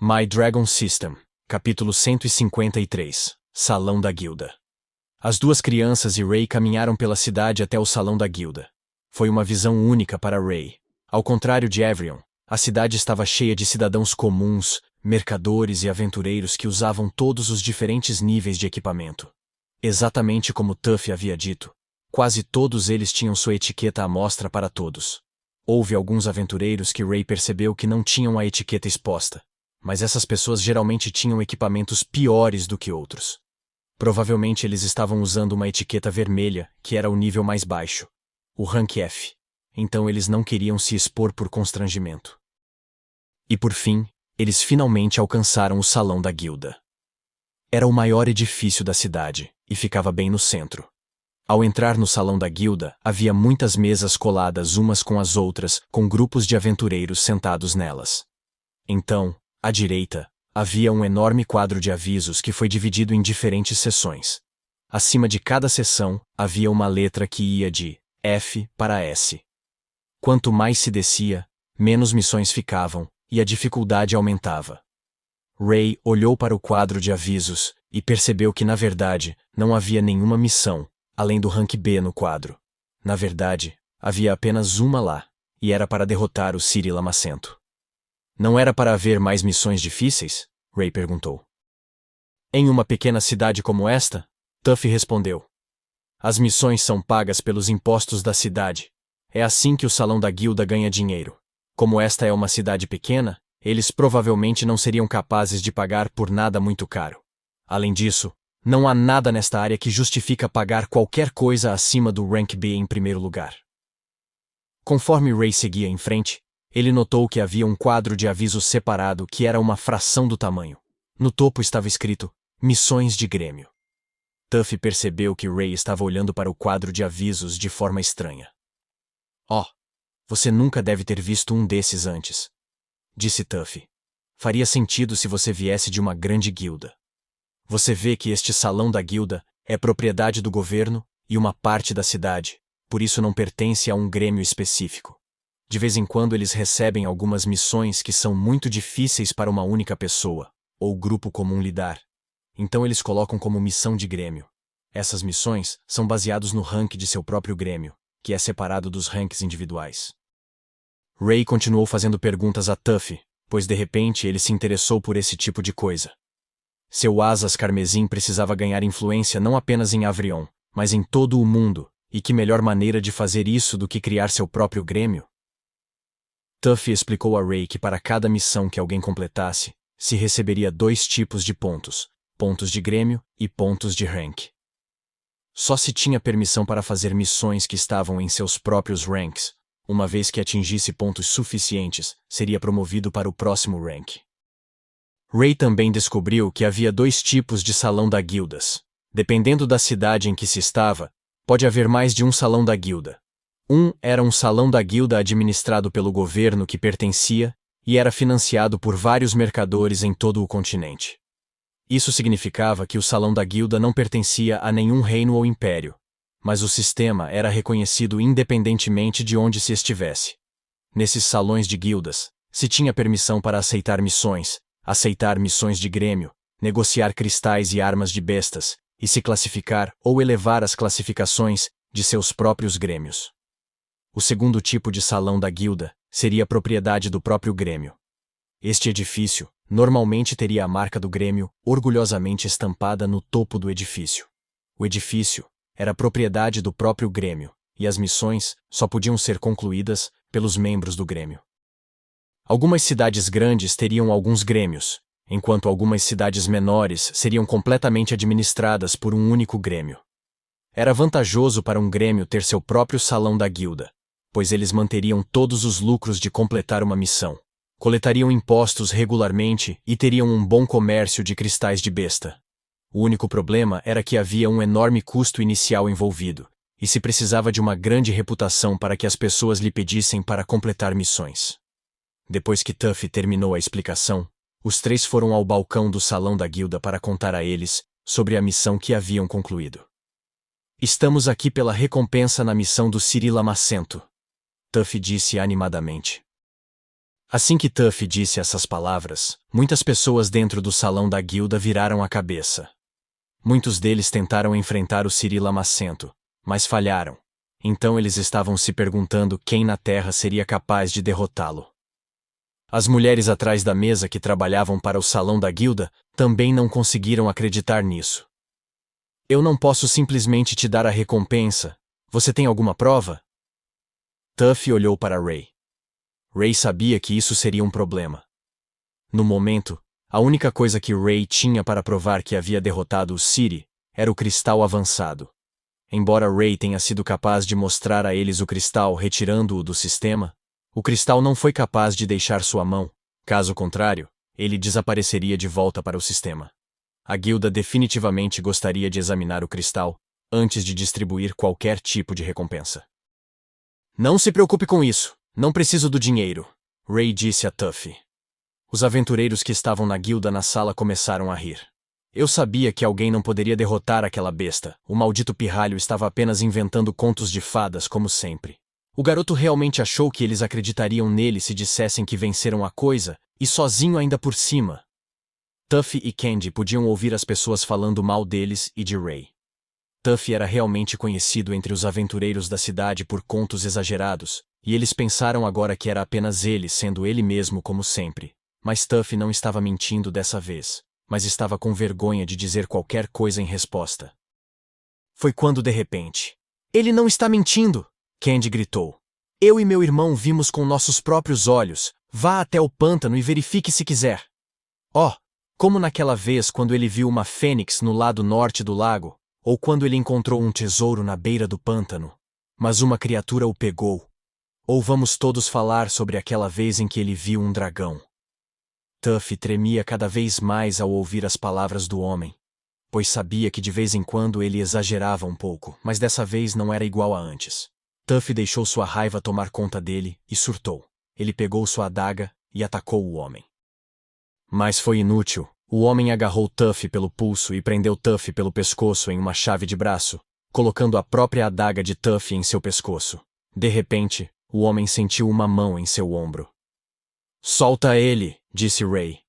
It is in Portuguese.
My Dragon System, capítulo 153, Salão da Guilda. As duas crianças e Ray caminharam pela cidade até o Salão da Guilda. Foi uma visão única para Ray. Ao contrário de Avrion, a cidade estava cheia de cidadãos comuns, mercadores e aventureiros que usavam todos os diferentes níveis de equipamento. Exatamente como Tuffy havia dito, quase todos eles tinham sua etiqueta à mostra para todos. Houve alguns aventureiros que Ray percebeu que não tinham a etiqueta exposta, mas essas pessoas geralmente tinham equipamentos piores do que outros. Provavelmente eles estavam usando uma etiqueta vermelha, que era o nível mais baixo, o Rank F. Então eles não queriam se expor por constrangimento. E por fim, eles finalmente alcançaram o Salão da Guilda. Era o maior edifício da cidade, e ficava bem no centro. Ao entrar no Salão da Guilda, havia muitas mesas coladas umas com as outras, com grupos de aventureiros sentados nelas. Então, à direita, havia um enorme quadro de avisos que foi dividido em diferentes seções. Acima de cada seção, havia uma letra que ia de F para S. Quanto mais se descia, menos missões ficavam, e a dificuldade aumentava. Ray olhou para o quadro de avisos e percebeu que, na verdade, não havia nenhuma missão, além do Rank B no quadro. Na verdade, havia apenas uma lá, e era para derrotar o Ciri Lamacento. Não era para haver mais missões difíceis? Ray perguntou. Em uma pequena cidade como esta? Tuffy respondeu. As missões são pagas pelos impostos da cidade. É assim que o Salão da Guilda ganha dinheiro. Como esta é uma cidade pequena, eles provavelmente não seriam capazes de pagar por nada muito caro. Além disso, não há nada nesta área que justifica pagar qualquer coisa acima do Rank B em primeiro lugar. Conforme Ray seguia em frente, ele notou que havia um quadro de avisos separado que era uma fração do tamanho. No topo estava escrito, Missões de Grêmio. Tuffy percebeu que Ray estava olhando para o quadro de avisos de forma estranha. Você nunca deve ter visto um desses antes, disse Tuffy. Faria sentido se você viesse de uma grande guilda. Você vê que este Salão da Guilda é propriedade do governo e uma parte da cidade, por isso não pertence a um grêmio específico. De vez em quando eles recebem algumas missões que são muito difíceis para uma única pessoa, ou grupo comum lidar. Então eles colocam como missão de grêmio. Essas missões são baseadas no rank de seu próprio grêmio, que é separado dos ranks individuais. Ray continuou fazendo perguntas a Tuffy, pois de repente ele se interessou por esse tipo de coisa. Seu Asas Carmesim precisava ganhar influência não apenas em Avrion, mas em todo o mundo, e que melhor maneira de fazer isso do que criar seu próprio grêmio? Tuffy explicou a Ray que para cada missão que alguém completasse, se receberia 2 tipos de pontos, pontos de grêmio e pontos de rank. Só se tinha permissão para fazer missões que estavam em seus próprios ranks. Uma vez que atingisse pontos suficientes, seria promovido para o próximo rank. Ray também descobriu que havia 2 tipos de Salão da Guildas. Dependendo da cidade em que se estava, pode haver mais de um Salão da Guilda. Um era um Salão da Guilda administrado pelo governo que pertencia e era financiado por vários mercadores em todo o continente. Isso significava que o Salão da Guilda não pertencia a nenhum reino ou império, mas o sistema era reconhecido independentemente de onde se estivesse. Nesses salões de guildas, se tinha permissão para aceitar missões de grêmio, negociar cristais e armas de bestas, e se classificar ou elevar as classificações de seus próprios grêmios. O segundo tipo de Salão da Guilda seria propriedade do próprio grêmio. Este edifício, normalmente teria a marca do grêmio orgulhosamente estampada no topo do edifício. O edifício era propriedade do próprio grêmio, e as missões só podiam ser concluídas pelos membros do grêmio. Algumas cidades grandes teriam alguns grêmios, enquanto algumas cidades menores seriam completamente administradas por um único grêmio. Era vantajoso para um grêmio ter seu próprio Salão da Guilda, pois eles manteriam todos os lucros de completar uma missão, coletariam impostos regularmente e teriam um bom comércio de cristais de besta. O único problema era que havia um enorme custo inicial envolvido, e se precisava de uma grande reputação para que as pessoas lhe pedissem para completar missões. Depois que Tuffy terminou a explicação, os 3 foram ao balcão do Salão da Guilda para contar a eles sobre a missão que haviam concluído. Estamos aqui pela recompensa na missão do Ciri Lamacento, Tuffy disse animadamente. Assim que Tuffy disse essas palavras, muitas pessoas dentro do salão da guilda viraram a cabeça. Muitos deles tentaram enfrentar o Ciri Lamacento, mas falharam. Então eles estavam se perguntando quem na Terra seria capaz de derrotá-lo. As mulheres atrás da mesa que trabalhavam para o salão da guilda também não conseguiram acreditar nisso. Eu não posso simplesmente te dar a recompensa. Você tem alguma prova? Tuffy olhou para Ray. Ray sabia que isso seria um problema. No momento, a única coisa que Ray tinha para provar que havia derrotado o Ciri era o cristal avançado. Embora Ray tenha sido capaz de mostrar a eles o cristal retirando-o do sistema, o cristal não foi capaz de deixar sua mão. Caso contrário, ele desapareceria de volta para o sistema. A guilda definitivamente gostaria de examinar o cristal antes de distribuir qualquer tipo de recompensa. Não se preocupe com isso. Não preciso do dinheiro, Ray disse a Tuffy. Os aventureiros que estavam na guilda na sala começaram a rir. Eu sabia que alguém não poderia derrotar aquela besta. O maldito pirralho estava apenas inventando contos de fadas, como sempre. O garoto realmente achou que eles acreditariam nele se dissessem que venceram a coisa, e sozinho ainda por cima. Tuffy e Candy podiam ouvir as pessoas falando mal deles e de Ray. Tuffy era realmente conhecido entre os aventureiros da cidade por contos exagerados, e eles pensaram agora que era apenas ele sendo ele mesmo como sempre. Mas Tuffy não estava mentindo dessa vez, mas estava com vergonha de dizer qualquer coisa em resposta. Foi quando de repente... Ele não está mentindo! Candy gritou. Eu e meu irmão vimos com nossos próprios olhos. Vá até o pântano e verifique se quiser. Oh, como naquela vez quando ele viu uma fênix no lado norte do lago, ou quando ele encontrou um tesouro na beira do pântano. Mas uma criatura o pegou. Ou vamos todos falar sobre aquela vez em que ele viu um dragão. Tuffy tremia cada vez mais ao ouvir as palavras do homem, pois sabia que de vez em quando ele exagerava um pouco, mas dessa vez não era igual a antes. Tuffy deixou sua raiva tomar conta dele e surtou. Ele pegou sua adaga e atacou o homem. Mas foi inútil. O homem agarrou Tuffy pelo pulso e prendeu Tuffy pelo pescoço em uma chave de braço, colocando a própria adaga de Tuffy em seu pescoço. De repente, o homem sentiu uma mão em seu ombro. Solta ele, disse Ray.